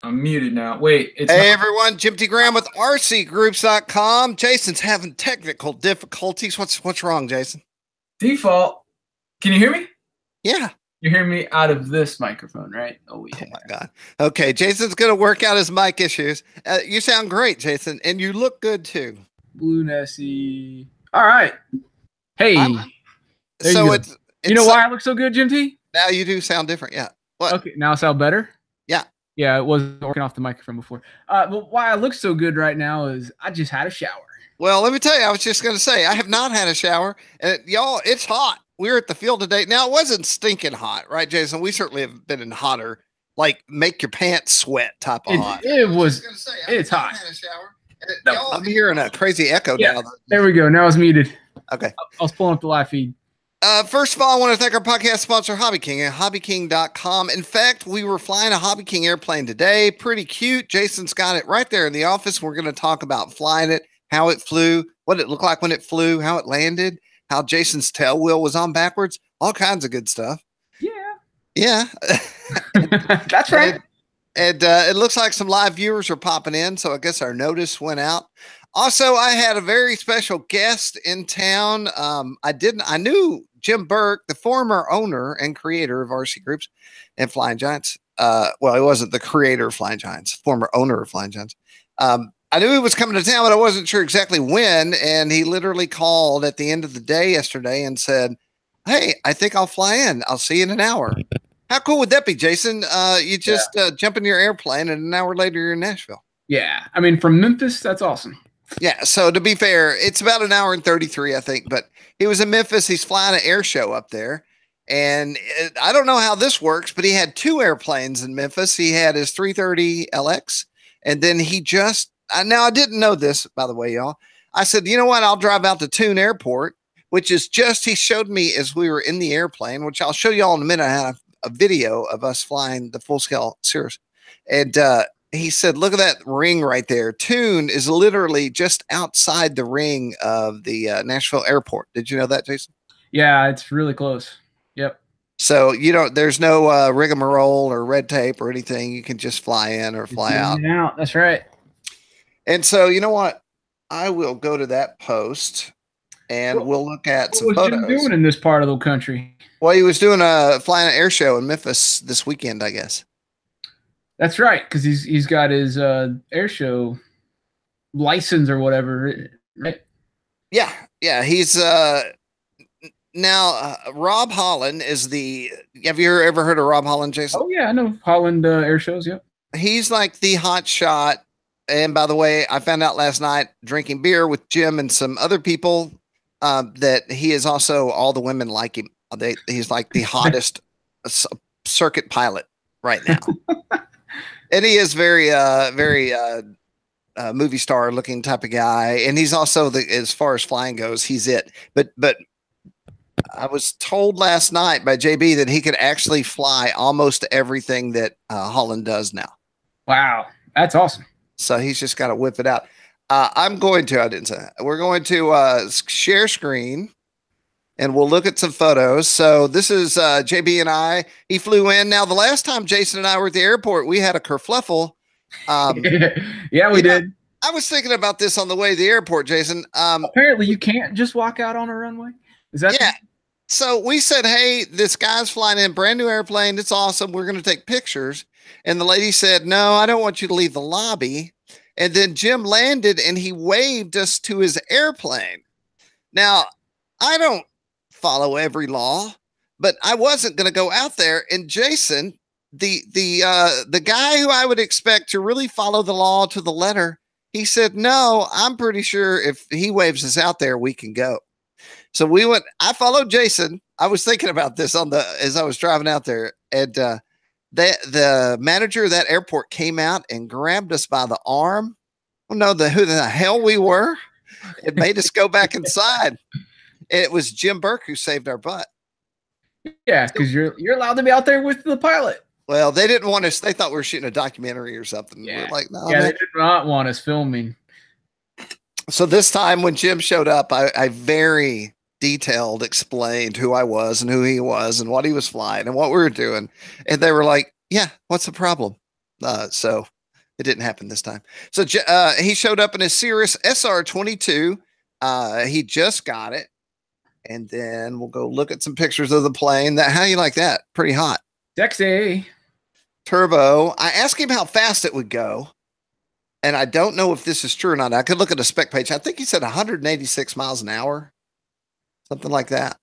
I'm muted now. Wait, it's Hey not. everyone, Jim T. Graham with RCGroups.com. Jason's having technical difficulties. What's wrong, Jason? Default. Can you hear me? Yeah. You hear me out of this microphone, right? Oh Oh yeah. my God. Okay, Jason's gonna work out his mic issues. You sound great, Jason, and you look good too. Blue Nessie. All right. Hey. There So you go. it's You know why I look so good, Jim T? now you do sound different. Yeah. What? Okay, now I sound better? Yeah. Yeah, it wasn't working off the microphone before. But why I look so good right now is I just had a shower. Well, let me tell you, I was just gonna say I have not had a shower, and y'all, it's hot. We were at the field today. Now it wasn't stinking hot, right, Jason? We certainly have been in hotter, like make your pants sweat type of hot. It's hot. No, I'm hearing a crazy echo now. There we go. Now it's muted. Okay. I was pulling up the live feed. First of all, I want to thank our podcast sponsor, Hobby King at hobbyking.com. In fact, we were flying a Hobby King airplane today. Pretty cute. Jason's got it right there in the office. We're going to talk about flying it, how it flew, what it looked like when it flew, how it landed, how Jason's tail wheel was on backwards, all kinds of good stuff. Yeah. That's right. And it looks like some live viewers are popping in, so I guess our notice went out. Also, I had a very special guest in town. I knew Jim Burke, the former owner and creator of RC Groups and Flying Giants. Well, he wasn't the creator of Flying Giants, former owner of Flying Giants. I knew he was coming to town, but I wasn't sure exactly when. And he literally called at the end of the day yesterday and said, "Hey, I think I'll fly in. I'll see you in an hour." How cool would that be, Jason? You just jump in your airplane and an hour later you're in Nashville. Yeah. I mean, from Memphis, that's awesome. Yeah. So to be fair, it's about an hour and 33, I think, but he was in Memphis. He's flying an air show up there. And I don't know how this works, but he had two airplanes in Memphis. He had his 330 LX, and then he just, now I didn't know this, by the way, y'all. I said, you know what? I'll drive out to Tune Airport, which is just, he showed me as we were in the airplane, which I'll show y'all in a minute. I had a video of us flying the full scale Cirrus. And, he said, look at that ring right there. Tune is literally just outside the ring of the Nashville airport. Did you know that, Jason? Yeah, it's really close. Yep. So, there's no rigmarole or red tape or anything. You can just fly in or fly out. That's right. And so, you know what? I will go to that post and we'll look at some photos. What was Jim doing in this part of the country? Well, he was doing flying an air show in Memphis this weekend, I guess. That's right, because he's got his air show license or whatever, right? Yeah. He's now Rob Holland is the. Have you ever heard of Rob Holland, Jason? Oh yeah, I know Holland air shows. Yep. He's like the hot shot. And by the way, I found out last night drinking beer with Jim and some other people that he is also, all the women like him. He's like the hottest circuit pilot right now. And he is very movie star looking type of guy. And he's also as far as flying goes, he's it. But I was told last night by JB that he could actually fly almost everything that Holland does now. Wow. That's awesome. So he's just got to whip it out. I didn't say that. We're going to share screen and we'll look at some photos. So this is JB and I. He flew in. Now, the last time Jason and I were at the airport, we had a kerfluffle. Yeah, we did. I was thinking about this on the way to the airport, Jason. Apparently, you can't just walk out on a runway. Is that? Yeah. So we said, hey, this guy's flying in, brand new airplane. It's awesome. We're going to take pictures. And the lady said, no, I don't want you to leave the lobby. And then Jim landed and he waved us to his airplane. Now, I don't follow every law, but I wasn't going to go out there. And Jason, the guy who I would expect to really follow the law to the letter, he said, no, I'm pretty sure if he waves us out there, we can go. So we went, I followed Jason. I was thinking about this as I was driving out there, and the manager of that airport came out and grabbed us by the arm. I don't know who the hell we were. It made us go back inside. It was Jim Burke who saved our butt. Yeah, because you're allowed to be out there with the pilot. Well, they didn't want us. They thought we were shooting a documentary or something. Yeah. We're like, no, yeah, they did not want us filming. So this time when Jim showed up, I very detailed explained who I was and who he was and what he was flying and what we were doing. And they were like, yeah, what's the problem? So It didn't happen this time. So he showed up in his Cirrus SR22. He just got it. And then we'll go look at some pictures of the plane. How do you like that? Pretty hot. Sexy. Turbo. I asked him how fast it would go. And I don't know if this is true or not. I could look at a spec page. I think he said 186 miles an hour. Something like that.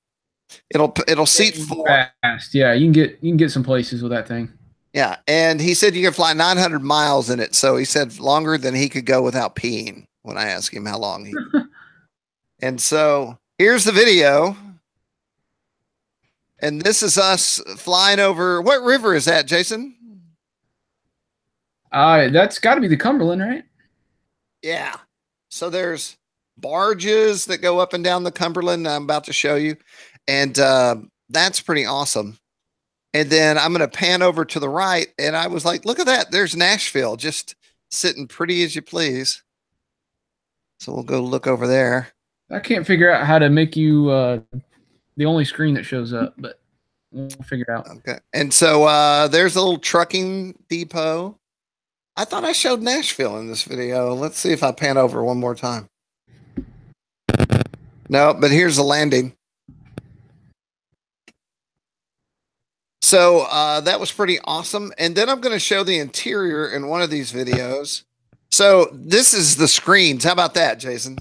It'll seat 4. Fast. Yeah, you can get some places with that thing. Yeah, and he said you can fly 900 miles in it. So he said longer than he could go without peeing when I asked him how long he. And so here's the video. And this is us flying over. What river is that, Jason? That's got to be the Cumberland, right? Yeah. So there's barges that go up and down the Cumberland I'm about to show you. And that's pretty awesome. And then I'm going to pan over to the right. And I was like, look at that. There's Nashville just sitting pretty as you please. So we'll go look over there. I can't figure out how to make you the only screen that shows up, but we'll figure it out. Okay. And so there's a little trucking depot. I thought I showed Nashville in this video. Let's see if I pan over one more time. No, but here's the landing. So that was pretty awesome. And then I'm going to show the interior in one of these videos. So this is the screens. How about that, Jason?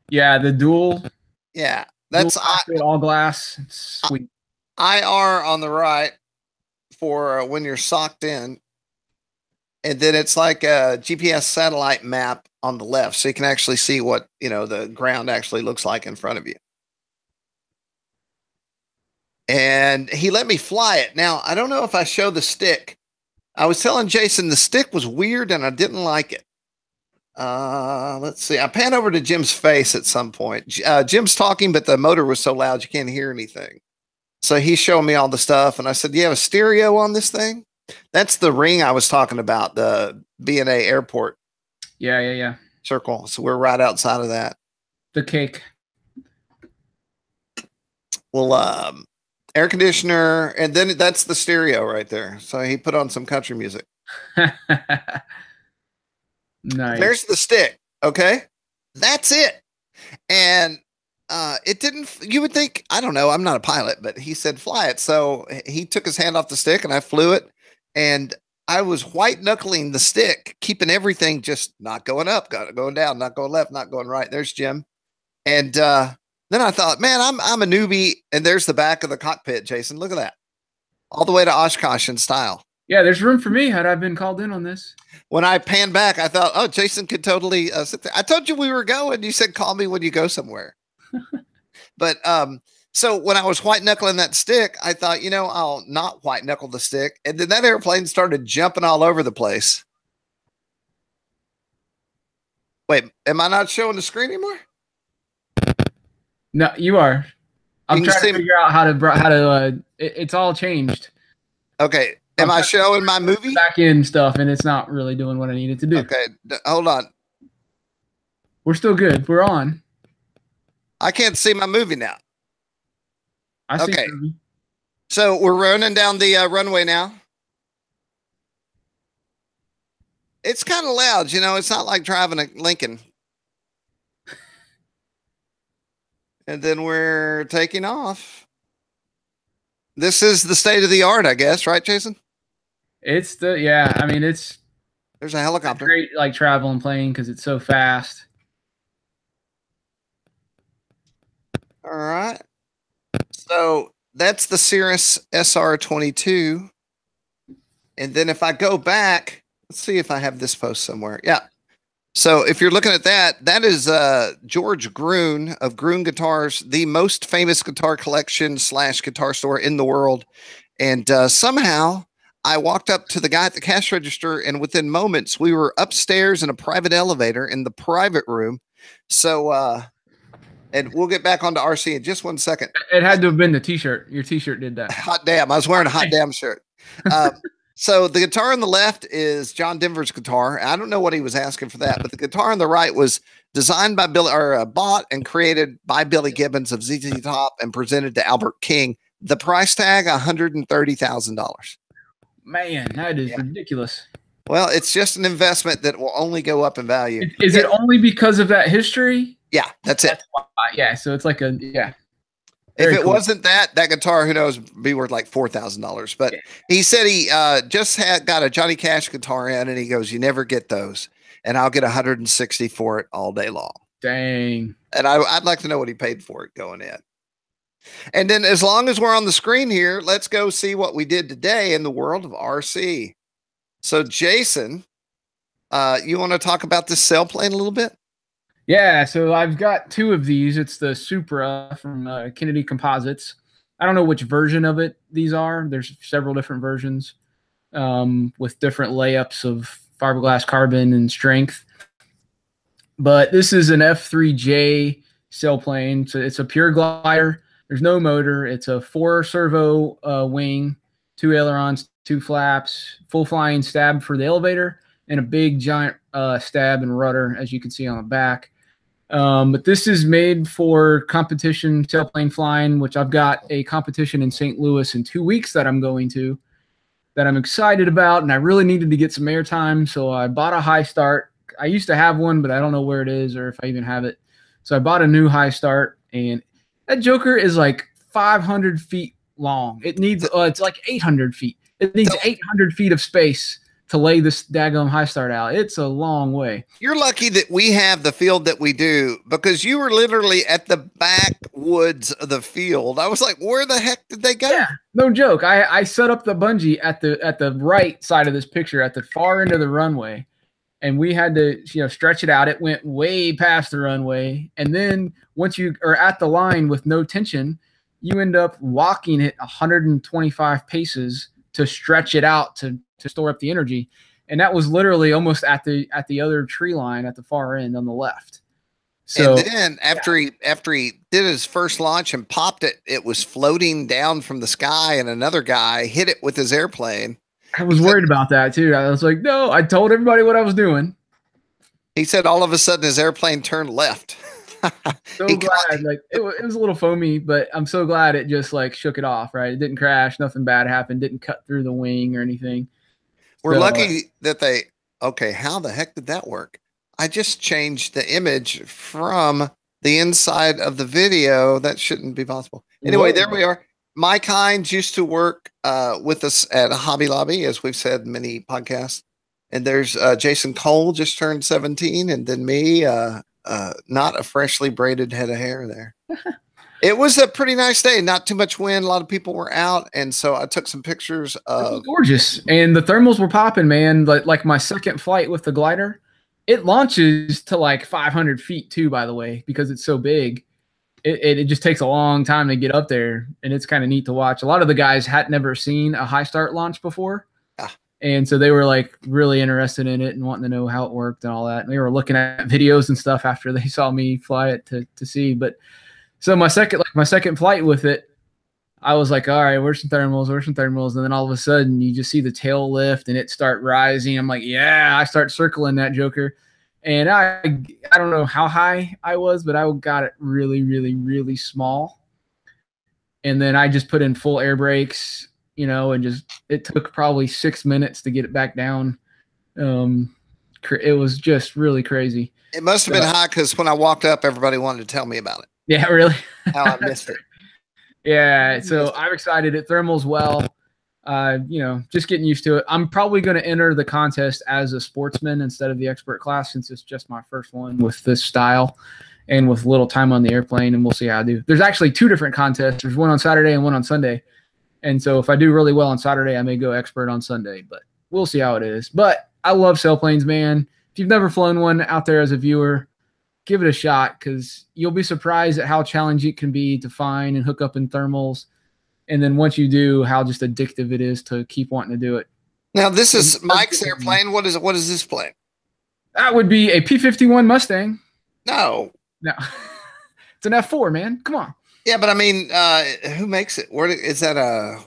Yeah, the dual. Yeah, that's all glass. It's sweet. IR on the right for when you're socked in. And then it's like a GPS satellite map on the left. So you can actually see what, the ground actually looks like in front of you. And he let me fly it. Now, I don't know if I show the stick. I was telling Jason the stick was weird and I didn't like it. Let's see. I pan over to Jim's face at some point. Jim's talking, but the motor was so loud you can't hear anything. So he's showing me all the stuff. And I said, do you have a stereo on this thing? That's the ring I was talking about, the B&A airport. Yeah. Circle. So we're right outside of that. The cake. Well, air conditioner, and then that's the stereo right there. So he put on some country music. Nice. There's the stick. Okay. That's it. And it didn't, you would think, I don't know, I'm not a pilot, but he said fly it. So he took his hand off the stick and I flew it. And I was white knuckling the stick, keeping everything just not going up, going down, not going left, not going right. There's Jim. And then I thought, man, I'm a newbie. And there's the back of the cockpit, Jason. Look at that. All the way to Oshkosh in style. Yeah, there's room for me had I been called in on this. When I panned back, I thought, oh, Jason could totally sit there. I told you we were going. You said, call me when you go somewhere. But so when I was white knuckling that stick, I thought, I'll not white knuckle the stick. And then that airplane started jumping all over the place. Wait, am I not showing the screen anymore? No, you are. I'm trying to figure out how to. It's all changed. Okay. Am I showing my movie? Back in stuff, and it's not really doing what I need it to do. Okay, hold on. We're still good. We're on. I can't see my movie now. I see. Okay. So we're running down the runway now. It's kind of loud, it's not like driving a Lincoln. And then we're taking off. This is the state of the art, I guess, right, Jason? It's there's a helicopter. Great, like traveling plane because it's so fast. All right. So that's the Cirrus SR22. And then if I go back, let's see if I have this post somewhere. Yeah. So if you're looking at that, that is George Gruen of Gruen Guitars, the most famous guitar collection / guitar store in the world. And somehow I walked up to the guy at the cash register, and within moments we were upstairs in a private elevator in the private room. So, and we'll get back onto RC in just 1 second. It had to have been the t-shirt. Your t-shirt did that. Hot damn. I was wearing a hot damn shirt. So the guitar on the left is John Denver's guitar. I don't know what he was asking for that, but the guitar on the right was designed by bought and created by Billy Gibbons of ZZ Top and presented to Albert King. The price tag, $130,000. Man, that is ridiculous. Well, it's just an investment that will only go up in value. Is it only because of that history? Yeah, that's it. Why. Yeah, so it's like If Very it cool. wasn't that guitar, who knows, be worth like $4,000. But he said he just got a Johnny Cash guitar in, and he goes, "You never get those, and I'll get 160 for it all day long." Dang. And I'd like to know what he paid for it going in. And then, as long as we're on the screen here, let's go see what we did today in the world of RC. So, Jason, you want to talk about this sailplane a little bit? Yeah, so I've got two of these. It's the Supra from Kennedy Composites. I don't know which version of it these are. There's several different versions with different layups of fiberglass carbon and strength. But this is an F3J sailplane. So it's a pure glider. There's no motor. It's a 4-servo wing, 2 ailerons, 2 flaps, full flying stab for the elevator, and a big giant stab and rudder, as you can see on the back. But this is made for competition sailplane flying, which I've got a competition in St. Louis in 2 weeks that I'm going to, that I'm excited about, and I really needed to get some airtime, so I bought a High Start. I used to have one, but I don't know where it is or if I even have it. So I bought a new High Start, and that joker is like 500 feet long. It needs, it's like 800 feet. It needs 800 feet of space to lay this daggone High Start out. It's a long way. You're lucky that we have the field that we do, because you were literally at the backwoods of the field. I was like, where the heck did they go? Yeah, no joke. I set up the bungee at the right side of this picture at the far end of the runway, and we had to stretch it out. It went way past the runway, and then once you are at the line with no tension, you end up walking it 125 paces to stretch it out to store up the energy. And that was literally almost at the other tree line at the far end on the left. So and then after he did his first launch and popped it, it was floating down from the sky, and another guy hit it with his airplane. I was worried about that too. I was like, no, I told everybody what I was doing. He said all of a sudden his airplane turned left. So glad, like it was a little foamy, but I'm so glad it just like shook it off, right? It didn't crash, nothing bad happened, didn't cut through the wing or anything. We're lucky that how the heck did that work? I just changed the image from the inside of the video. That shouldn't be possible. Anyway, there we are. Mike Hines used to work with us at Hobby Lobby, as we've said in many podcasts. And there's Jason Cole, just turned 17, and then me, not a freshly braided head of hair there. It was a pretty nice day. Not too much wind. A lot of people were out. And so I took some pictures of. It was gorgeous. And the thermals were popping, man. Like my second flight with the glider, it launches to like 500 feet too, by the way, because it's so big. It just takes a long time to get up there. And it's kind of neat to watch. A lot of the guys had never seen a High Start launch before. And so they were like really interested in it and wanting to know how it worked and all that. And they were looking at videos and stuff after they saw me fly it to see. But so my second flight with it, I was like, all right, where's some thermals? And then all of a sudden you just see the tail lift and it start rising. I'm like, yeah, I start circling that joker. And I don't know how high I was, but I got it really, really, really small. And then I just put in full air brakes, and it took probably 6 minutes to get it back down. It was just really crazy. It must have been high, because when I walked up, everybody wanted to tell me about it. Yeah, really? How I missed it. Yeah, so I'm excited. It thermals well. Just getting used to it. I'm probably going to enter the contest as a sportsman instead of the expert class, since it's just my first one with this style and with little time on the airplane, and we'll see how I do. There's actually 2 different contests. There's one on Saturday and one on Sunday. And so if I do really well on Saturday, I may go expert on Sunday, but we'll see how it is. But I love sailplanes, man. If you've never flown one out there as a viewer, give it a shot, because you'll be surprised at how challenging it can be to find and hook up in thermals. And then once you do, how just addictive it is to keep wanting to do it. Now, this is Mike's airplane. What is it? What is this plane? That would be a P-51 Mustang. No. It's an F4, man. Come on. Yeah, but I mean, who makes it? Where is that a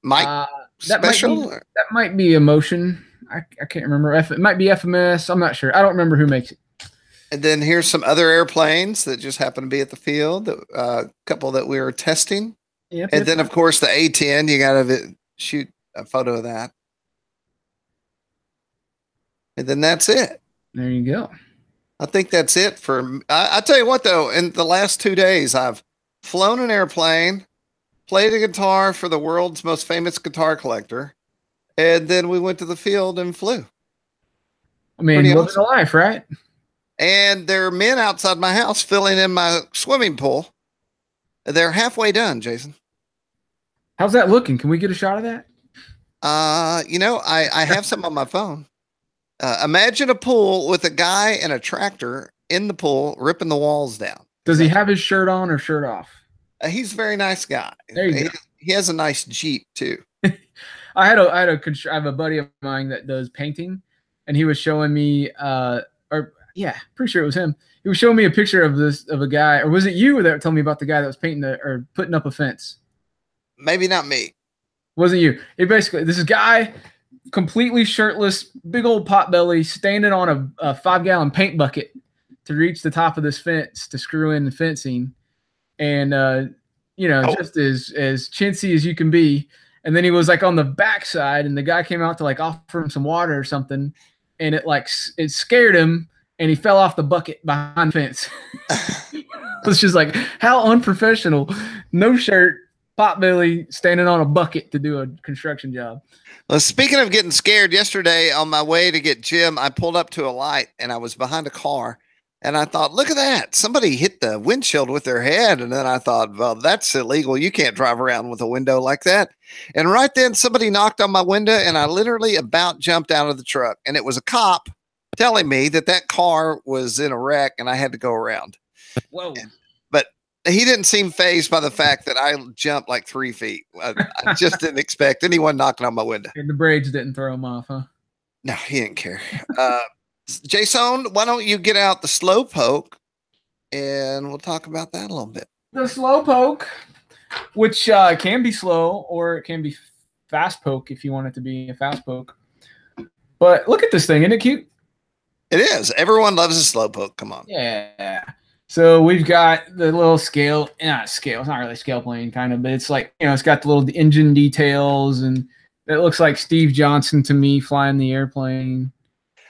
Mike special? That might be Emotion. I can't remember. It might be FMS. I'm not sure. I don't remember who makes it. And then here's some other airplanes that just happen to be at the field. A couple that we were testing. Yep, and then, of course, the A-10. You got to shoot a photo of that. And then that's it. There you go. I think that's it for. I tell you what, though, in the last 2 days, I've flown an airplane, played a guitar for the world's most famous guitar collector, and then we went to the field and flew. I mean, living awesome. A life, right? And there are men outside my house filling in my swimming pool. They're halfway done, Jason. How's that looking? Can we get a shot of that? You know, I have some on my phone. Imagine a pool with a guy and a tractor in the pool ripping the walls down. Does he have his shirt on or shirt off? He's a very nice guy. There you go. He has a nice Jeep too. I have a buddy of mine that does painting, and he was showing me, pretty sure it was him. He was showing me a picture of a guy, or was it you that told me about the guy that was painting or putting up a fence? Maybe not me. Wasn't you? It basically, this guy, completely shirtless, big old pot belly, standing on a 5-gallon paint bucket to reach the top of this fence to screw in the fencing, and just as chintzy as you can be. And then he was like on the backside, and the guy came out to like offer him some water or something, and it scared him, and he fell off the bucket behind the fence. It was just like, how unprofessional! No shirt, potbelly, standing on a bucket to do a construction job. Well, speaking of getting scared, yesterday on my way to get Jim, I pulled up to a light, and I was behind a car. And I thought, look at that. Somebody hit the windshield with their head. And then I thought, well, that's illegal. You can't drive around with a window like that. And right then somebody knocked on my window, and I literally about jumped out of the truck. And it was a cop telling me that car was in a wreck and I had to go around. Whoa. But he didn't seem fazed by the fact that I jumped like 3 feet. I just didn't expect anyone knocking on my window. And the braids didn't throw him off, huh? No, he didn't care. Jason, why don't you get out the Slowpoke and we'll talk about that a little bit. The Slowpoke, which can be slow or it can be fast poke if you want it to be a fast poke. But look at this thing. Isn't it cute? It is. Everyone loves a Slowpoke. Come on. Yeah. So we've got the little scale. Not scale. It's not really scale plane kind of, but it's like, it's got the little engine details, and it looks like Steve Johnson to me flying the airplane.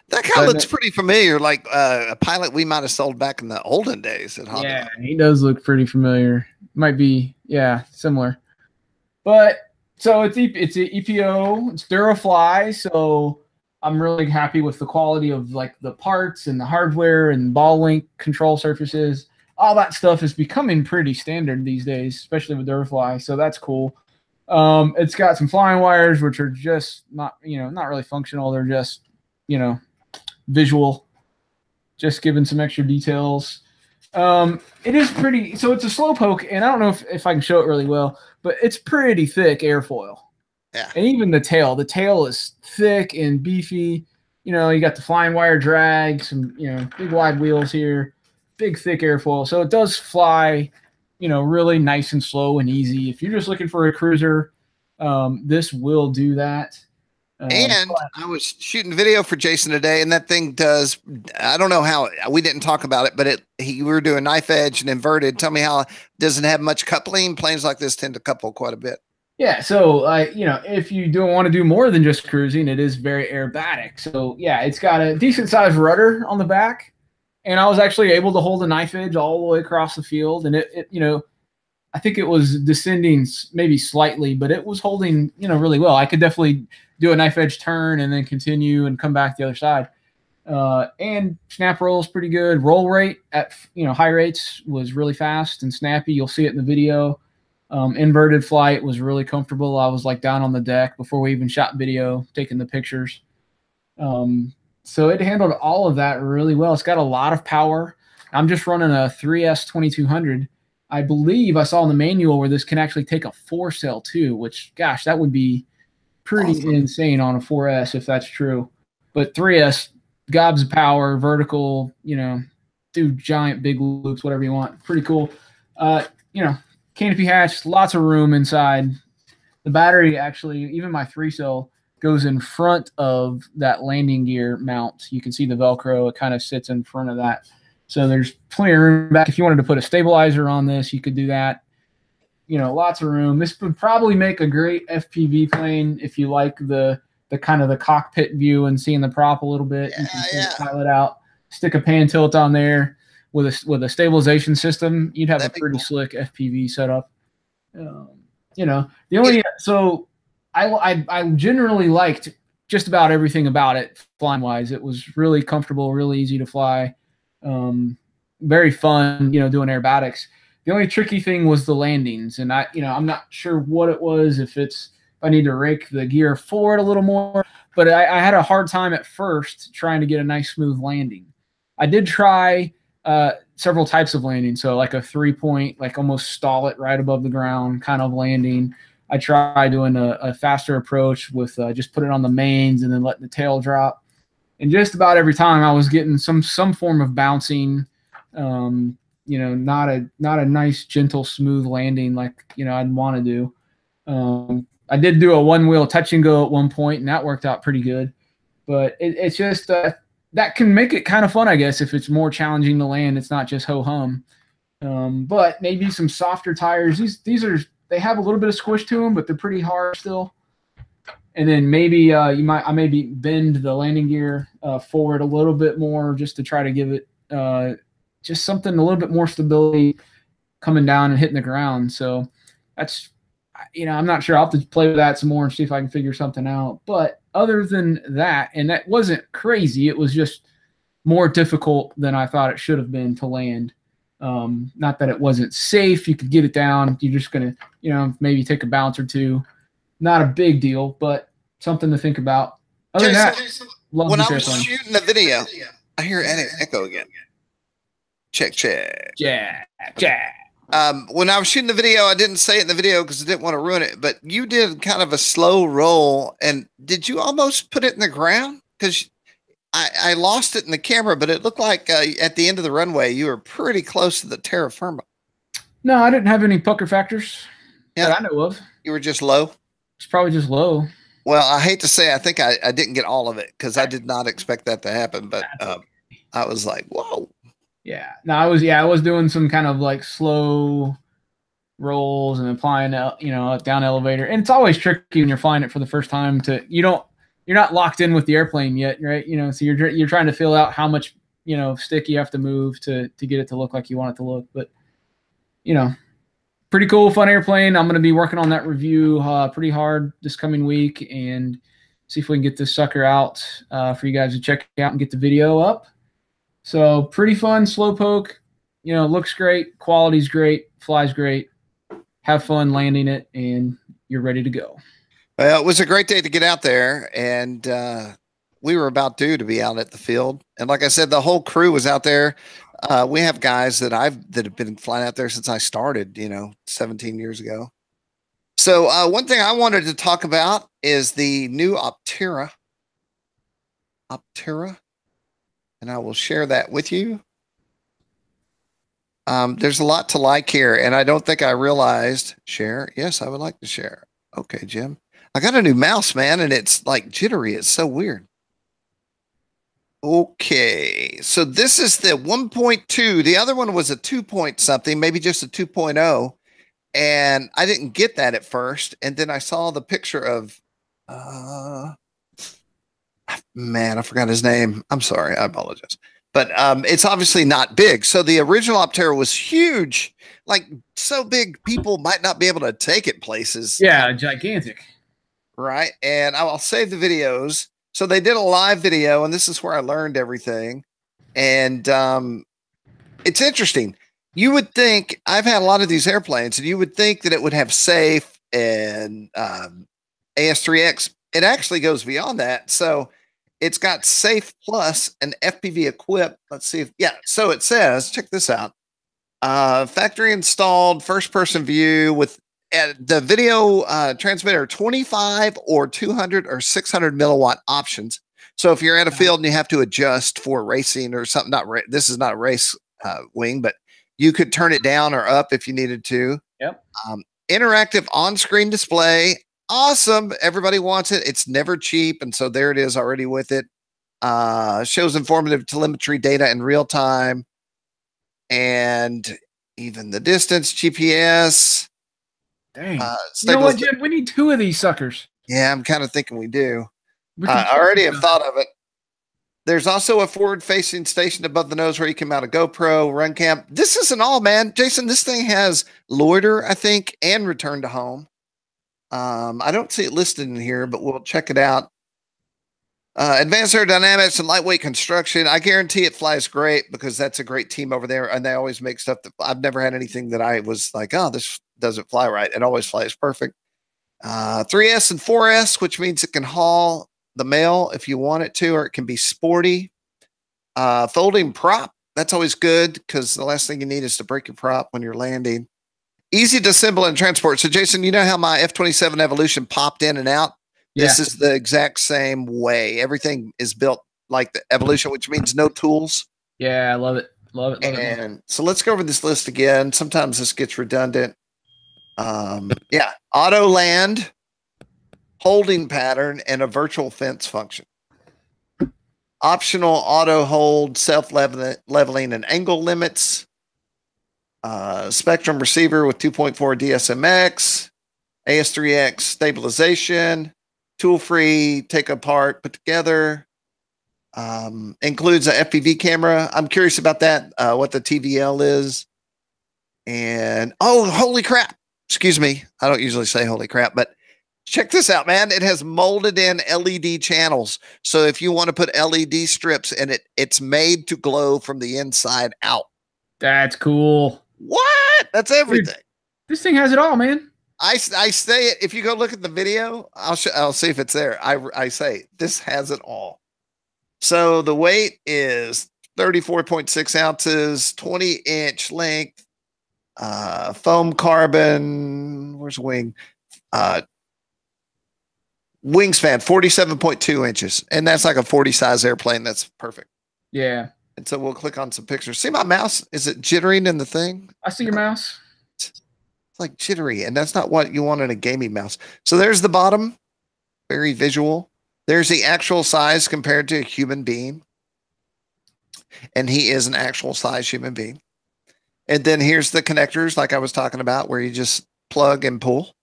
That kind of looks pretty familiar, like a pilot we might have sold back in the olden days at Honda. Yeah, he does look pretty familiar. Might be, similar. But so it's an EPO, it's Durafly, so I'm really happy with the quality of like the parts and the hardware and ball link control surfaces. All that stuff is becoming pretty standard these days, especially with Durafly. So that's cool. It's got some flying wires, which are just not really functional. They're just, visual, just giving some extra details. It is pretty, so it's a Slowpoke, and I don't know if I can show it really well, but it's pretty thick airfoil. Yeah. And even the tail is thick and beefy. You got the flying wire drag, some, big wide wheels here, big thick airfoil. So it does fly, really nice and slow and easy. If you're just looking for a cruiser, this will do that. And I was shooting video for Jason today, and that thing does, I don't know how, we didn't talk about it, but we were doing knife edge and inverted. Tell me how it doesn't have much coupling. Planes like this tend to couple quite a bit. Yeah, so if you don't want to do more than just cruising, it is very aerobatic. So yeah, it's got a decent sized rudder on the back, and I was actually able to hold a knife edge all the way across the field, and it I think it was descending maybe slightly, but it was holding really well. I could definitely do a knife edge turn and then continue and come back the other side. And snap roll is pretty good. Roll rate at high rates was really fast and snappy. You'll see it in the video. Inverted flight was really comfortable. I was like down on the deck before we even shot video, taking the pictures. So it handled all of that really well. It's got a lot of power. I'm just running a 3S 2200. I believe I saw in the manual where this can actually take a 4-cell too, which, gosh, that would be pretty insane on a 4S if that's true. But 3S, gobs of power, vertical, do giant big loops, whatever you want. Pretty cool. Canopy hatch, lots of room inside. The battery actually, even my 3-cell, goes in front of that landing gear mount. You can see the Velcro. It kind of sits in front of that. So there's plenty of room back. If you wanted to put a stabilizer on this, you could do that. Lots of room. This would probably make a great FPV plane if you like the the kind of the cockpit view and seeing the prop a little bit. You can see the pilot out, stick a pan tilt on there with a stabilization system. You'd have a pretty slick FPV setup. You know, the only so I generally liked just about everything about it flying wise. It was really comfortable, really easy to fly, very fun. You know, doing aerobatics. The only tricky thing was the landings, and I'm not sure what it was. If I need to rake the gear forward a little more, but I had a hard time at first trying to get a nice smooth landing. I did try several types of landing, so like a 3-point, like almost stall it right above the ground kind of landing. I tried doing a faster approach with just put it on the mains and then letting the tail drop. And just about every time I was getting some form of bouncing. You know, not a nice, gentle, smooth landing like, you know, I'd want to do. I did do a one-wheel touch and go at one point, and that worked out pretty good. But it's just that can make it kind of fun, I guess, if it's more challenging to land. It's not just ho-hum. But maybe some softer tires. They have a little bit of squish to them, but they're pretty hard still. And then maybe I maybe bend the landing gear forward a little bit more just to try to give it just something a little bit more stability coming down and hitting the ground. So that's, you know, I'm not sure. I'll have to play with that some more and see if I can figure something out. But other than that, and that wasn't crazy, it was just more difficult than I thought it should have been to land. Not that it wasn't safe. You could get it down. You're just going to, you know, maybe take a bounce or two. Not a big deal, but something to think about. Other than that, when I was shooting the video, I hear echo again. Check. Yeah. When I was shooting the video, I didn't say it in the video because I didn't want to ruin it, but you did kind of a slow roll. And did you almost put it in the ground? Because I lost it in the camera, but it looked like at the end of the runway, you were pretty close to the terra firma. No, I didn't have any pucker factors that I know of. You were just low? It's probably just low. Well, I hate to say, I think I didn't get all of it because I did not expect that to happen, but I was like, whoa. Yeah. No, I was doing some kind of like slow rolls and applying, you know, up down elevator. And it's always tricky when you're flying it for the first time you're not locked in with the airplane yet, right? You know, so you're trying to feel out how much, you know, stick you have to move to get it to look like you want it to look. But, you know, pretty cool, fun airplane. I'm going to be working on that review pretty hard this coming week and see if we can get this sucker out for you guys to check out and get the video up. So pretty fun, slowpoke, you know, looks great, quality's great, flies great. Have fun landing it, and you're ready to go. Well, it was a great day to get out there, and we were about due to be out at the field. And like I said, the whole crew was out there. We have guys that have been flying out there since I started, you know, 17 years ago. So one thing I wanted to talk about is the new Optera. And I will share that with you. There's a lot to like here, and I don't think I realized. Share? Yes, I would like to share. Okay, Jim. I got a new mouse, man, and it's like jittery. It's so weird. Okay, so this is the 1.2. The other one was a 2 point something, maybe just a 2.0. And I didn't get that at first. And then I saw the picture of, man, I forgot his name. I'm sorry. I apologize. But it's obviously not big. So the original Optera was huge, like so big people might not be able to take it places. Yeah, gigantic. Right. And I'll save the videos. So they did a live video, and this is where I learned everything. And it's interesting. You would think, I've had a lot of these airplanes, and you would think that it would have safe and AS3X. It actually goes beyond that. So it's got safe plus and FPV equipped. Let's see if, yeah. So it says, check this out. Factory installed first person view with the video transmitter, 25 or 200 or 600 milliwatt options. So if you're at a field and you have to adjust for racing or something, this is not a race wing, but you could turn it down or up if you needed to. Yep. Interactive on-screen display. Awesome. Everybody wants it. It's never cheap. And so there it is already with it. Shows informative telemetry data in real time. And even the distance, GPS. Dang. You know what, Jim? We need 2 of these suckers. Yeah, I'm kind of thinking we do. We can I already have thought of it. There's also a forward-facing station above the nose where you can mount a GoPro, run cam. This isn't all, man. Jason, this thing has loiter, I think, and return to home. I don't see it listed in here, but we'll check it out. Advanced aerodynamics and lightweight construction. I guarantee it flies great because that's a great team over there, and they always make stuff that I've never had anything that I was like, oh, this doesn't fly right. It always flies perfect. 3S and 4S, which means it can haul the mail if you want it to, or it can be sporty. Folding prop, that's always good because the last thing you need is to break your prop when you're landing. Easy to assemble and transport. So, Jason, you know how my F-27 Evolution popped in and out? Yeah. This is the exact same way. Everything is built like the Evolution, which means no tools. Yeah, I love it. Love it. And so let's go over this list again. Sometimes this gets redundant. Yeah, auto land, holding pattern, and a virtual fence function. Optional auto hold, self-leveling, and angle limits. Spectrum receiver with 2.4 DSMX, AS3X stabilization, tool-free, take apart, put together. Includes a FPV camera. I'm curious about that, what the TVL is. And, oh, holy crap. Excuse me. I don't usually say holy crap, but check this out, man. It has molded in LED channels. So if you want to put LED strips in it, it's made to glow from the inside out. That's cool. What? That's everything. Dude, this thing has it all, man. I say it. If you go look at the video, I'll see if it's there. I say this has it all. So the weight is 34.6 ounces, 20-inch length, foam carbon. Where's the wing? Wingspan 47.2 inches, and that's like a 40 size airplane. That's perfect. Yeah. And so we'll click on some pictures. See my mouse? Is it jittering in the thing? I see your mouse. It's like jittery, and that's not what you want in a gaming mouse. So there's the bottom, very visual. There's the actual size compared to a human being, and he is an actual size human being. And then here's the connectors, like I was talking about, where you just plug and pull.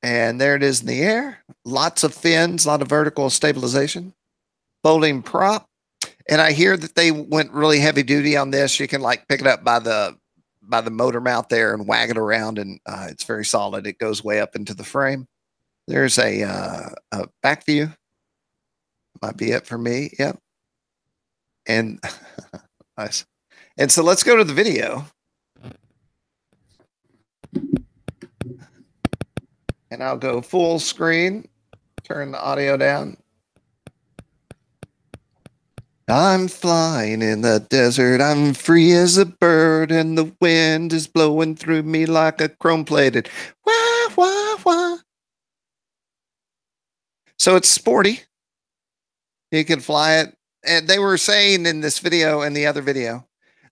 And there it is in the air. Lots of fins, a lot of vertical stabilization. Folding prop. And I hear that they went really heavy duty on this. You can like pick it up by the motor mount there and wag it around, and it's very solid. It goes way up into the frame. There's a back view. Might be it for me. Yep. And nice. And so let's go to the video. And I'll go full screen, turn the audio down. I'm flying in the desert. I'm free as a bird, and the wind is blowing through me like a chrome-plated. Wah, wah, wah. So it's sporty. You can fly it. And they were saying in this video and the other video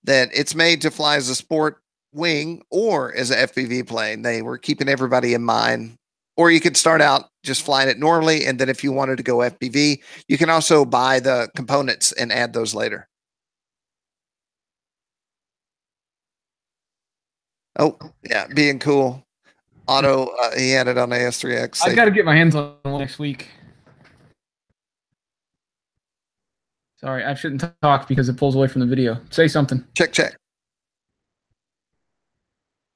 that it's made to fly as a sport wing or as an FPV plane. They were keeping everybody in mind. Or you could start out just flying it normally, and then if you wanted to go FPV, you can also buy the components and add those later. Oh, yeah, being cool. Auto, he had it on AS3X. I got to get my hands on it next week. Sorry, I shouldn't talk because it pulls away from the video. Say something. Check.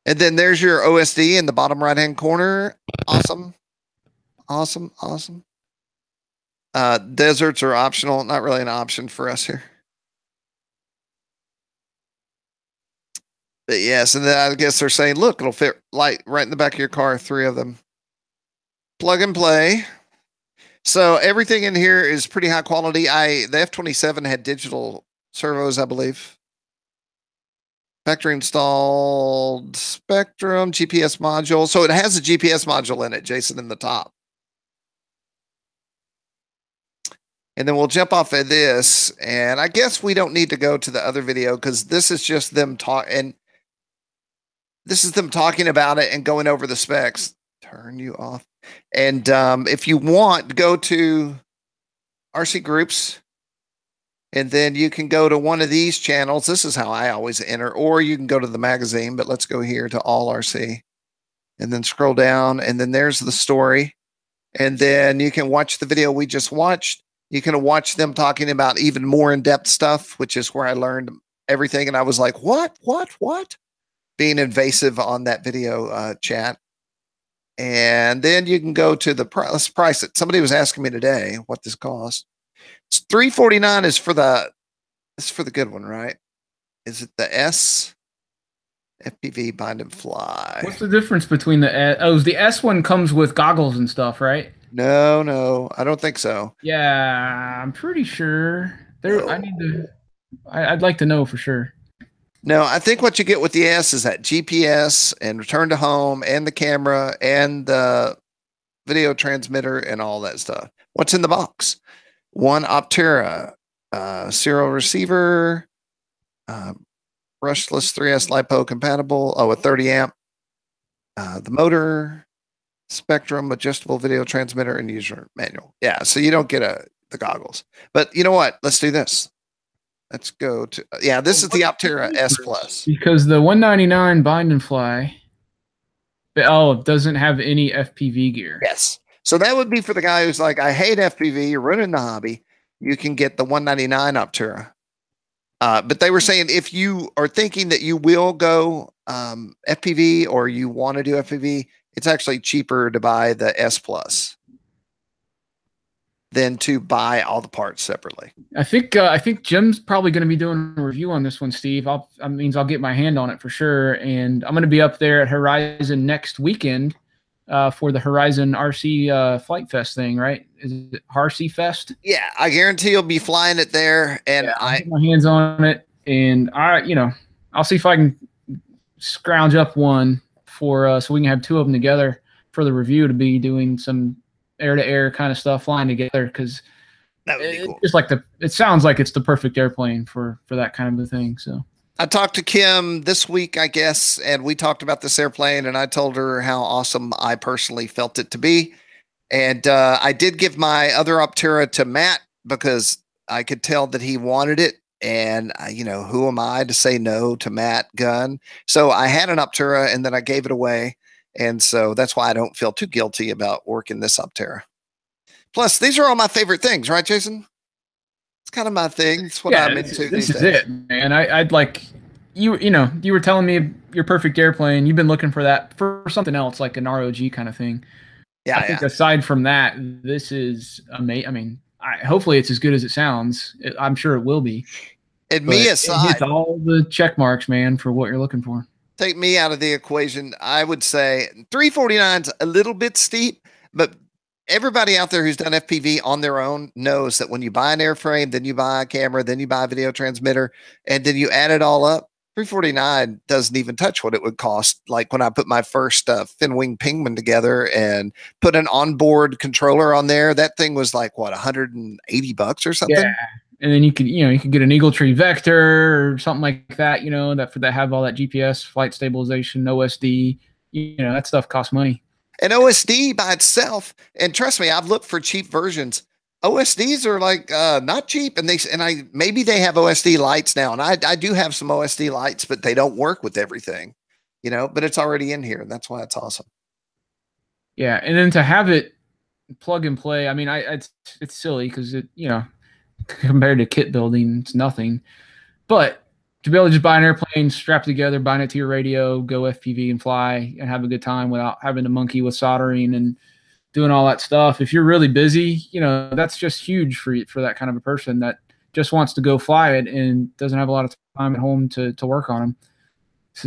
And then there's your OSD in the bottom right-hand corner. Awesome. Deserts are optional. Not really an option for us here. But yes, and then I guess they're saying, look, it'll fit right in the back of your car, 3 of them. Plug and play. So everything in here is pretty high quality. The F-27 had digital servos, I believe. Factory installed Spectrum GPS module. So it has a GPS module in it, Jason, in the top. And then we'll jump off of this. And I guess we don't need to go to the other video because this is just them talking. This is them talking about it and going over the specs. Turn you off. And if you want, go to RC Groups. And then you can go to one of these channels. This is how I always enter. Or you can go to the magazine. But let's go here to All RC. And then scroll down. And then there's the story. And then you can watch the video we just watched. You can watch them talking about even more in-depth stuff, which is where I learned everything. And I was like, what? Being invasive on that video chat. And then you can go to the price. Let's price it. Somebody was asking me today what this costs. It's $349 is for the good one, right? Is it the S? FPV bind and fly. What's the difference between the the S one comes with goggles and stuff, right? No, I don't think so. Yeah, I'm pretty sure. No. I'd like to know for sure. No, I think what you get with the S is that GPS and return to home and the camera and the video transmitter and all that stuff. What's in the box? One Optera, serial receiver, brushless 3S LiPo compatible. Oh, a 30 amp. The motor, Spectrum, adjustable video transmitter, and user manual. Yeah, so you don't get the goggles. But you know what? Let's do this. Let's go to this is the Optera S Plus. Because the 199 bind and fly, it doesn't have any FPV gear. Yes. So that would be for the guy who's like, I hate FPV, you're ruining the hobby. You can get the 199 Optera. But they were saying if you are thinking that you will go FPV or you want to do FPV, it's actually cheaper to buy the S Plus than to buy all the parts separately. I think Jim's probably going to be doing a review on this one, Steve. I'll get my hand on it for sure, and I'm going to be up there at Horizon next weekend for the Horizon RC Flight Fest thing, right? Is it RC Fest? Yeah, I guarantee you'll be flying it there, and I'll get my hands on it, and I'll see if I can scrounge up one for so we can have two of them together for the review to be doing some air-to-air kind of stuff flying together, because that would be cool. Just like it sounds like it's the perfect airplane for that kind of a thing. So I talked to Kim this week, I guess, and we talked about this airplane, and I told her how awesome I personally felt it to be. And I did give my other Optera to Matt because I could tell that he wanted it. And, who am I to say no to Matt Gunn? So I had an Optera and then I gave it away. And so that's why I don't feel too guilty about working this Optera. Plus, these are all my favorite things, right, Jason? It's kind of my thing. It's what I'm into these days. This is it, man. I'd like you were telling me your perfect airplane. You've been looking for that for something else, like an ROG kind of thing. Yeah, I think aside from that, this is amazing. I mean, hopefully it's as good as it sounds. I'm sure it will be. And me aside, it hits all the check marks, man, for what you're looking for. Take me out of the equation. I would say 349 is a little bit steep, but everybody out there who's done FPV on their own knows that when you buy an airframe, then you buy a camera, then you buy a video transmitter, and then you add it all up, 349 doesn't even touch what it would cost. Like when I put my first Finwing Penguin together and put an onboard controller on there, that thing was like what, $180 or something? Yeah. And then you could get an Eagle Tree Vector or something like that, that have all that GPS, flight stabilization, OSD, that stuff costs money. And OSD by itself, and trust me, I've looked for cheap versions. OSDs are like not cheap, and maybe they have OSD lights now, and I do have some OSD lights, but they don't work with everything, but it's already in here, and that's why it's awesome. Yeah, and then to have it plug and play, I mean, it's silly because it, compared to kit building, it's nothing. But to be able to just buy an airplane, strap together, bind it to your radio, go FPV and fly and have a good time without having to monkey with soldering and doing all that stuff. If you're really busy, that's just huge for that kind of a person that just wants to go fly it and doesn't have a lot of time at home to work on them.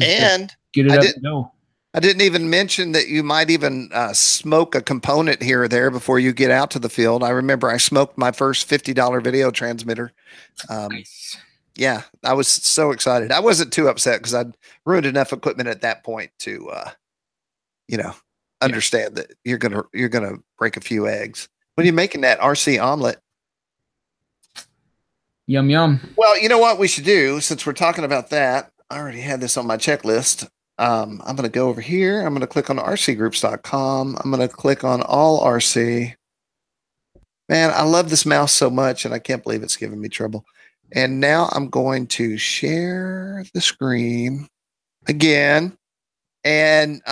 And get it up and go. I didn't even mention that you might even smoke a component here or there before you get out to the field. I remember I smoked my first $50 video transmitter. Nice. Yeah, I was so excited. I wasn't too upset because I'd ruined enough equipment at that point to, understand that you're gonna break a few eggs when you're making that RC omelet. Yum yum. Well, you know what we should do since we're talking about that. I already had this on my checklist. I'm going to go over here. I'm going to click on rcgroups.com. I'm going to click on all RC. Man, I love this mouse so much, and I can't believe it's giving me trouble. And now I'm going to share the screen again. And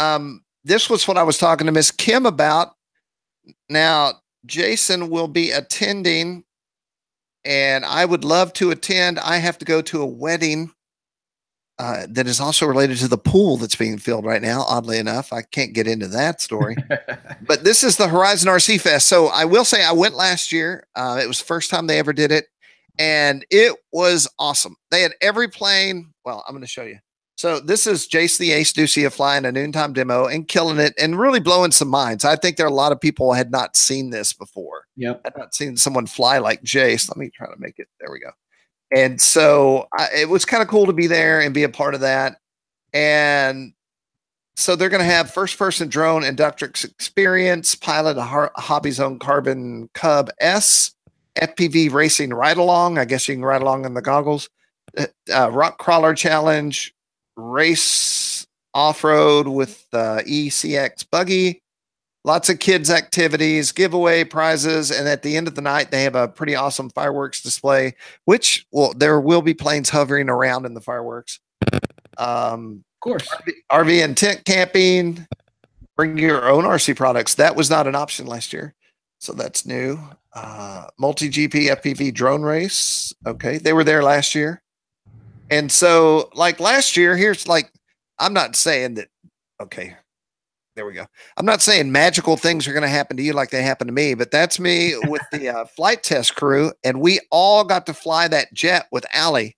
this was what I was talking to Miss Kim about. Now, Jason will be attending, and I would love to attend. I have to go to a wedding that is also related to the pool that's being filled right now. Oddly enough, I can't get into that story. But this is the Horizon RC Fest. So I will say I went last year. It was the first time they ever did it, and it was awesome. They had every plane. Well, I'm going to show you. So this is Jace the Ace Ducia flying a noontime demo and killing it and really blowing some minds. I think there are a lot of people had not seen this before. Yep. I've not seen someone fly like Jace. Let me try to make it. There we go. And so it was kind of cool to be there and be a part of that. And so they're going to have first-person drone inductrix experience, pilot a Hobby Zone Carbon Cub S, FPV racing ride-along. I guess you can ride along in the goggles. Rock crawler challenge, race off-road with ECX buggy, lots of kids activities, giveaway prizes, and at the end of the night they have a pretty awesome fireworks display, which there will be planes hovering around in the fireworks. Of course. RV and tent camping, bring your own RC products. That was not an option last year, so that's new. Multi GP FPV drone race. Okay, they were there last year. And so, like last year, here's like, I'm not saying that, okay, there we go. I'm not saying magical things are going to happen to you like they happened to me, but that's me with the flight test crew. And we all got to fly that jet with Allie.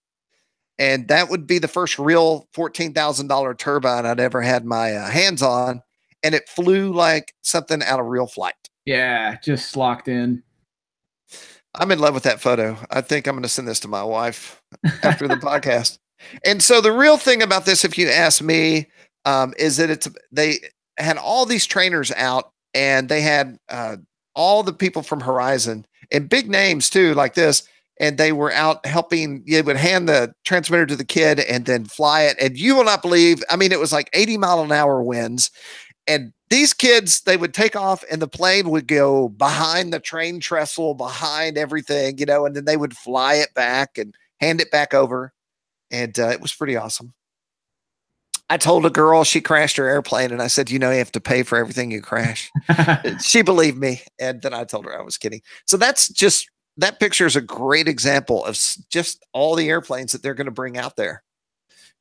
And that would be the first real $14,000 turbine I'd ever had my hands on. And it flew like something out of real flight. Yeah, just locked in. I'm in love with that photo. I think I'm going to send this to my wife after the podcast. And so the real thing about this, if you ask me, is that they had all these trainers out, and they had all the people from Horizon and big names too, like this. And they were out helping. You would hand the transmitter to the kid and then fly it. And you will not believe, I mean, it was like 80-mile-an-hour winds. And these kids, they would take off and the plane would go behind the train trestle, behind everything, you know, and then they would fly it back and hand it back over. And it was pretty awesome. I told a girl she crashed her airplane, and I said, you know, you have to pay for everything you crash. She believed me. And then I told her I was kidding. So that picture is a great example of just all the airplanes that they're going to bring out there.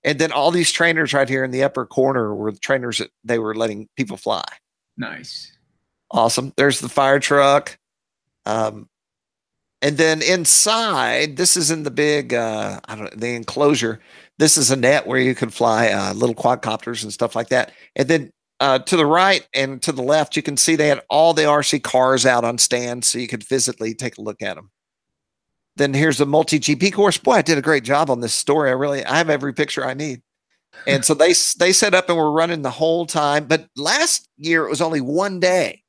And then all these trainers right here in the upper corner were the trainers that they were letting people fly. Nice. Awesome. There's the fire truck. And then inside, this is in the big, the enclosure. This is a net where you can fly little quadcopters and stuff like that. And then to the right and to the left, you can see they had all the RC cars out on stands so you could physically take a look at them. Then here's a multi GP course. Boy, I did a great job on this story. I have every picture I need. And so they set up and were running the whole time. But last year it was only one day.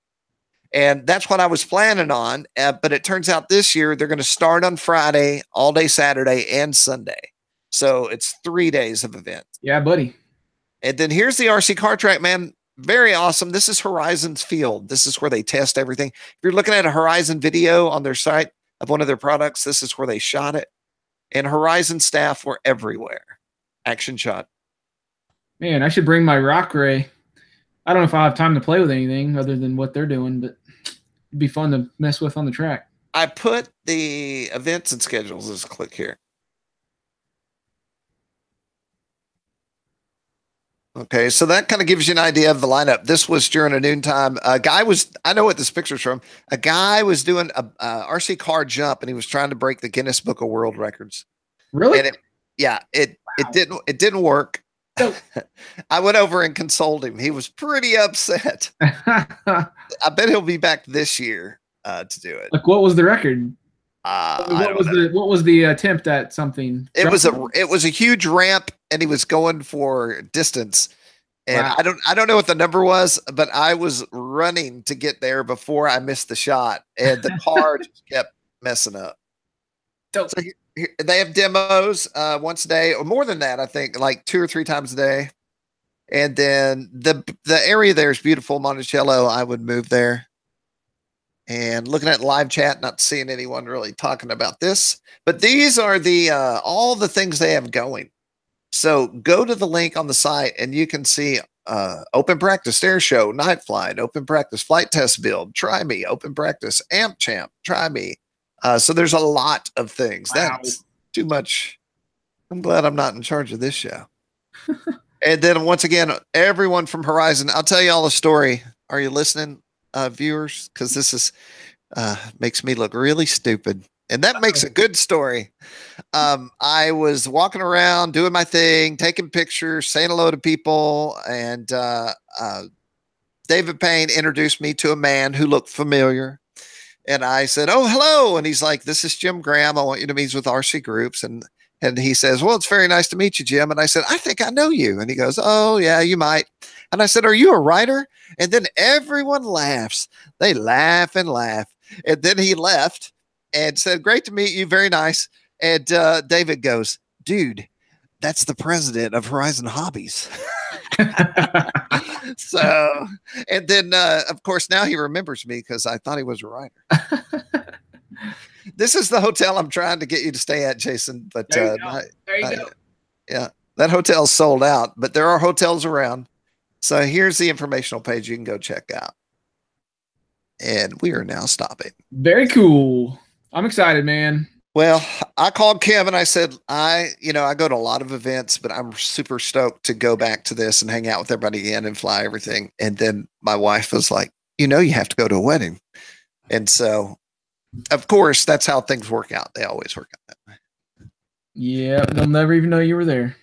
And that's what I was planning on. But it turns out this year they're going to start on Friday, all day Saturday and Sunday. So it's 3 days of events. Yeah, buddy. And then here's the RC car track, man. Very awesome. This is Horizon's field. This is where they test everything. If you're looking at a Horizon video on their site of one of their products, this is where they shot it. And Horizon staff were everywhere. Action shot. Man, I should bring my rock ray. I don't know if I'll have time to play with anything other than what they're doing, but it'd be fun to mess with on the track. I put the events and schedules. Let's click here. Okay, so that kind of gives you an idea of the lineup. This was during a noontime. A guy was, I know what this picture's from. A guy was doing a RC car jump, and he was trying to break the Guinness Book of World Records. Really? And it didn't work. Nope. I went over and consoled him. He was pretty upset. I bet he'll be back this year to do it. Like, what was the record? What was the attempt at something? It was a huge ramp, and he was going for distance. And wow. I don't know what the number was, but I was running to get there before I missed the shot, and the car just kept messing up. So here, they have demos once a day, or more than that, I think, like 2 or 3 times a day. And then the area there is beautiful. Monticello, I would move there. And looking at live chat, not seeing anyone really talking about this, but these are the all the things they have going. So go to the link on the site, and you can see open practice air show, night flight, open practice flight test build, try me, open practice amp champ, try me. So there's a lot of things. Wow. That's too much. I'm glad I'm not in charge of this show. And then once again, everyone from Horizon, I'll tell you all a story. Are you listening, viewers? Because this is makes me look really stupid. And that makes a good story. I was walking around doing my thing, taking pictures, saying hello to people, and David Payne introduced me to a man who looked familiar. And I said, "Oh, hello." And he's like, "This is Jim Graham. I want you to meet with RC Groups." And he says, "Well, it's very nice to meet you, Jim." And I said, "I think I know you." And he goes, "Oh, yeah, you might." And I said, "Are you a writer?" And then everyone laughs. They laugh and laugh. And then he left and said, "Great to meet you. Very nice." And David goes, "Dude, that's the president of Horizon Hobbies." So, and then, of course, now he remembers me because I thought he was a writer. This is the hotel I'm trying to get you to stay at, Jason. But There you go. Yeah, that hotel's sold out, but there are hotels around. So here's the informational page you can go check out. And we are now stopping. Very cool. I'm excited, man. Well, I called Kim and I said, I go to a lot of events, but I'm super stoked to go back to this and hang out with everybody again and fly everything. And then my wife was like, you have to go to a wedding. And so, of course, that's how things work out. They always work out that way. Yeah, they'll never even know you were there.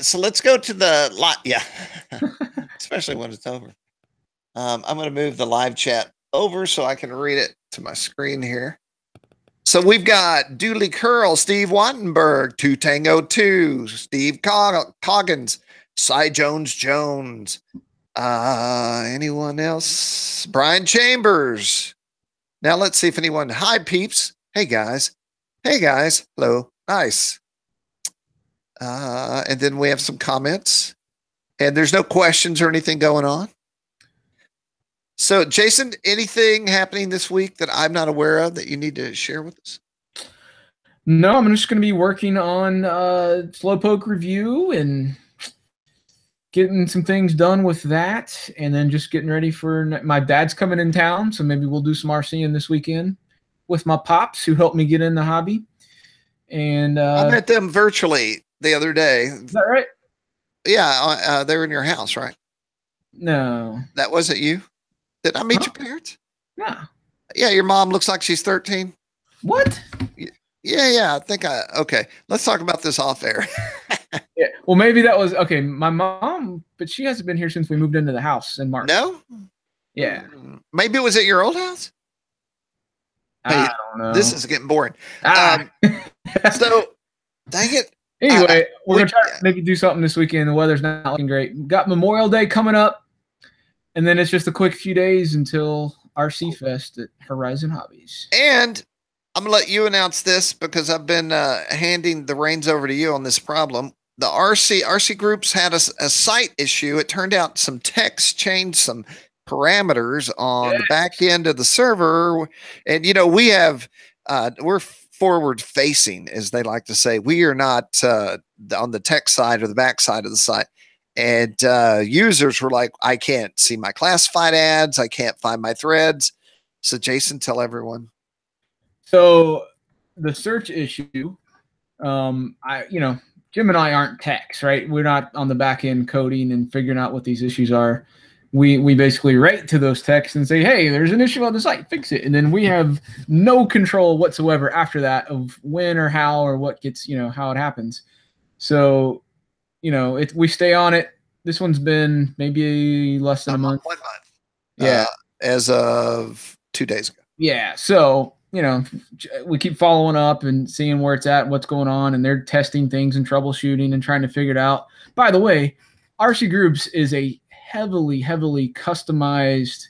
So let's go to the lot. Yeah, especially when it's over. I'm going to move the live chat over so I can read it to my screen here. So we've got Dooley Curl, Steve Wattenberg, 2 Tango 2, Steve Coggins, Cy Jones. Anyone else? Brian Chambers. Now let's see if anyone. Hi, peeps. Hey, guys. Hello. Nice. And then we have some comments. And there's no questions or anything going on. So, Jason, anything happening this week that I'm not aware of that you need to share with us? No, I'm just going to be working on Slowpoke review and getting some things done with that, and then just getting ready for my dad's coming in town, so maybe we'll do some RCing this weekend with my pops who helped me get in the hobby. And I met them virtually the other day. Is that right? Yeah, they were in your house, right? No. That wasn't you? Did I meet your parents? No. Yeah, your mom looks like she's 13. What? Yeah. Okay. Let's talk about this off air. Yeah. Well, maybe that was okay. My mom, but she hasn't been here since we moved into the house in March. No? Yeah. Maybe it was at your old house? I don't know. This is getting boring. So, dang it. Anyway, we're going to try to maybe do something this weekend. The weather's not looking great. Got Memorial Day coming up. And then it's just a quick few days until RC Fest at Horizon Hobbies. And I'm going to let you announce this because I've been handing the reins over to you on this problem. The RC Groups had a site issue. It turned out some techs changed some parameters on the back end of the server. And, we have, we're forward facing, as they like to say. We are not on the tech side or the back side of the site. And users were like, I can't see my classified ads. I can't find my threads. So Jason, tell everyone. So the search issue, Jim and I aren't techs, right? We're not on the back end coding and figuring out what these issues are. We basically write to those techs and say, hey, there's an issue on the site, fix it. And then we have no control whatsoever after that of when or how or what gets, how it happens. So we stay on it. This one's been maybe less than a month. 1 month. Yeah. As of 2 days ago. Yeah. So, we keep following up and seeing where it's at, what's going on, and they're testing things and troubleshooting and trying to figure it out. By the way, RC Groups is a heavily customized,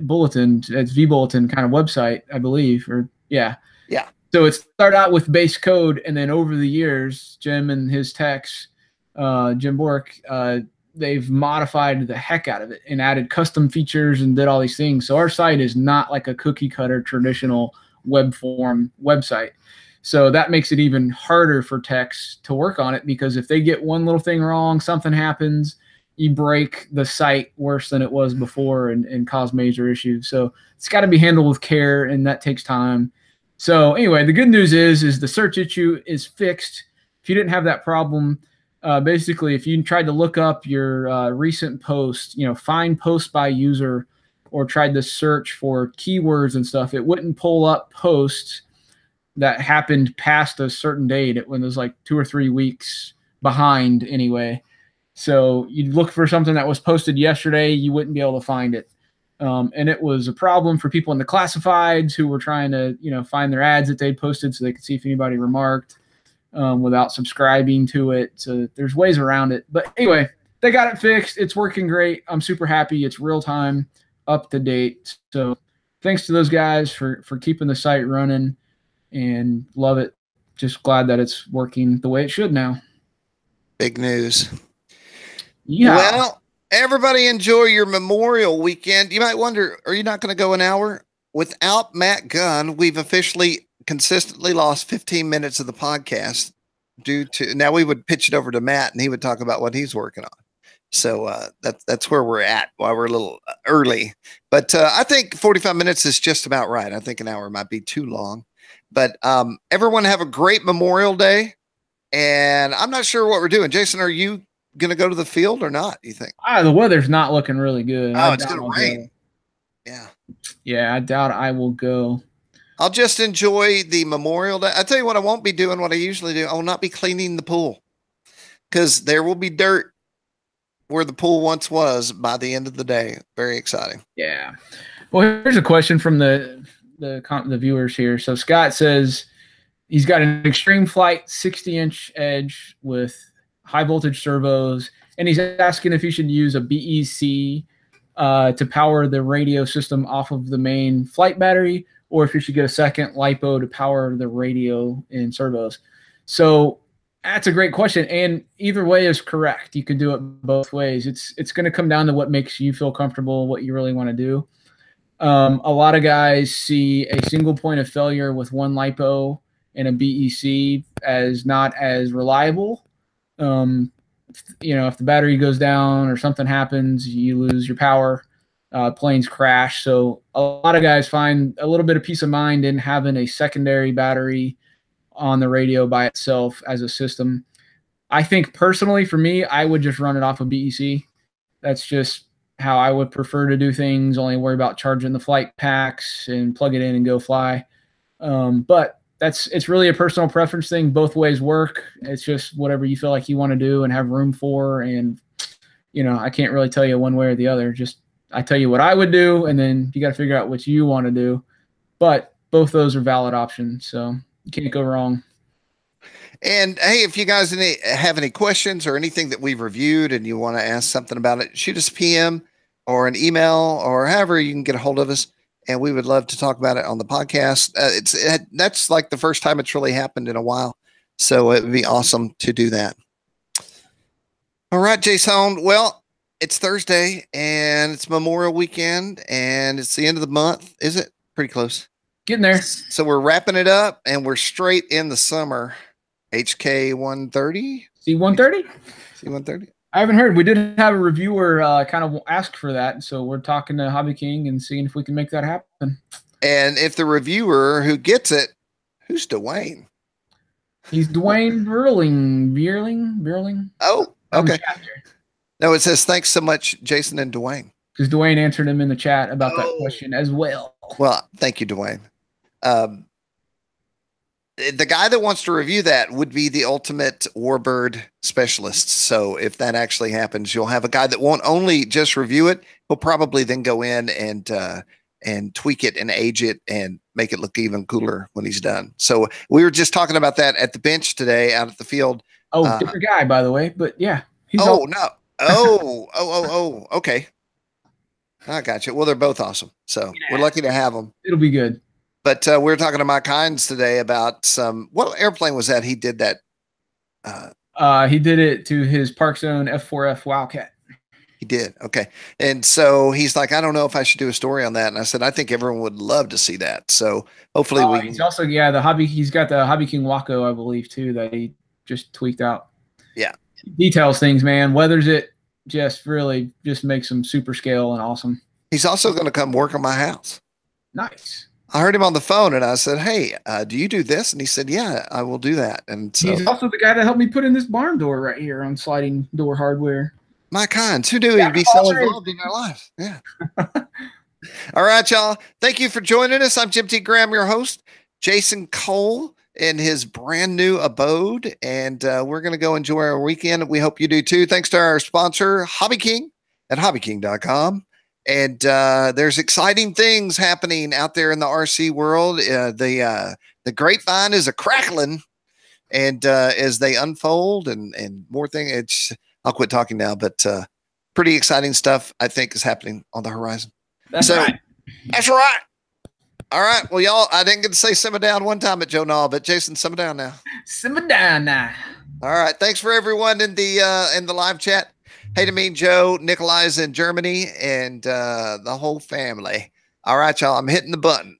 bulletin. It's vBulletin kind of website, I believe. Yeah. So it started out with base code, and then over the years, Jim and his techs, Jim Bork, they've modified the heck out of it and added custom features and did all these things. So our site is not like a cookie cutter traditional web form website. So that makes it even harder for techs to work on it, because if they get one little thing wrong, something happens, you break the site worse than it was before and cause major issues. So it's got to be handled with care, and that takes time. So anyway, the good news is the search issue is fixed. If you didn't have that problem, basically, if you tried to look up your recent post, find post by user, or tried to search for keywords and stuff, it wouldn't pull up posts that happened past a certain date when it was like 2 or 3 weeks behind anyway. So you'd look for something that was posted yesterday, you wouldn't be able to find it. And it was a problem for people in the classifieds who were trying to, find their ads that they'd posted so they could see if anybody remarked without subscribing to it. So there's ways around it. But anyway, they got it fixed. It's working great. I'm super happy. It's real time, up to date. So thanks to those guys for keeping the site running, and love it. Just glad that it's working the way it should now. Big news. Yeah. Well, everybody enjoy your Memorial weekend. You might wonder, are you not going to go an hour? Without Matt Gunn, we've officially consistently lost 15 minutes of the podcast now we would pitch it over to Matt and he would talk about what he's working on. So that's where we're at, while we're a little early. But I think 45 minutes is just about right. I think an hour might be too long. But everyone have a great Memorial Day. And I'm not sure what we're doing. Jason, are you going to go to the field or not, you think? The weather's not looking really good. Oh, it's going to rain. Yeah. Yeah, I doubt I will go. I'll just enjoy the Memorial Day. I tell you what, I won't be doing what I usually do. I will not be cleaning the pool, because there will be dirt where the pool once was by the end of the day. Very exciting. Yeah. Well, here's a question from the viewers here. So Scott says he's got an Extreme Flight 60-inch Edge with high voltage servos, and he's asking if he should use a BEC to power the radio system off of the main flight battery, or if you should get a second LiPo to power the radio and servos. So that's a great question, and either way is correct. You can do it both ways. It's going to come down to what makes you feel comfortable, what you really want to do. A lot of guys see a single point of failure with one LiPo and a BEC as not as reliable. If the battery goes down or something happens, you lose your power, planes crash. So a lot of guys find a little bit of peace of mind in having a secondary battery on the radio by itself as a system. I think personally, for me, I would just run it off of BEC. That's just how I would prefer to do things. Only worry about charging the flight packs and plug it in and go fly. But it's really a personal preference thing. Both ways work. It's just whatever you feel like you want to do and have room for. And, I can't really tell you one way or the other. Just I tell you what I would do, and then you got to figure out what you want to do. But both those are valid options, so you can't go wrong. And hey, if you guys have any questions or anything that we've reviewed and you want to ask something about it, shoot us a PM or an email or however you can get a hold of us. And we would love to talk about it on the podcast. That's like the first time it's really happened in a while. So it would be awesome to do that. All right, Jason. Well, it's Thursday and it's Memorial Weekend and it's the end of the month. Is it? Pretty close. Getting there. So we're wrapping it up and we're straight in the summer. HK 130? C130? C130? I haven't heard. We did have a reviewer kind of ask for that. So we're talking to Hobby King and seeing if we can make that happen. And if the reviewer who gets it, who's Dwayne? He's Dwayne Beerling. Oh, okay. No, it says, thanks so much, Jason and Dwayne. Because Dwayne answered him in the chat about that question as well. Well, thank you, Dwayne. The guy that wants to review that would be the ultimate warbird specialist. So if that actually happens, you'll have a guy that won't only just review it, he'll probably then go in and tweak it and age it and make it look even cooler when he's done. So we were just talking about that at the bench today out at the field. Oh, different guy, by the way. But yeah. Okay. I got you. Well, they're both awesome. So we're lucky to have them. It'll be good. But we were talking to Mike Hines today about what airplane was that? He did that. He did it to his Park Zone F4F Wildcat. He did. Okay. And so he's like, I don't know if I should do a story on that. And I said, I think everyone would love to see that. So hopefully we He's also, yeah, the hobby. He's got the Hobby King Waco, I believe, too, that he just tweaked out. Yeah. Details things, man. Weathers it, just really just makes them super scale and awesome. He's also going to come work on my house. Nice. I heard him on the phone and I said, hey, do you do this? And he said, yeah, I will do that. And so he's also the guy that helped me put in this barn door right here on Sliding Door Hardware. My kinds. Who knew he'd be so involved in our lives? Yeah. All right, y'all. Thank you for joining us. I'm Jim T. Graham, your host. Jason Cole in his brand new abode. And we're going to go enjoy our weekend. We hope you do too. Thanks to our sponsor, Hobby King at hobbyking.com. And there's exciting things happening out there in the RC world. The grapevine is a crackling. And as they unfold and more things, I'll quit talking now, but pretty exciting stuff, I think, is happening on the horizon. That's right. That's right. All right. Well, y'all, I didn't get to say simmer down one time at Joe Nall, but Jason, simmer down now. Simmer down now. All right. Thanks for everyone in the live chat. Hey to mean Joe, Nikolai's in Germany, and the whole family. All right, y'all. I'm hitting the button.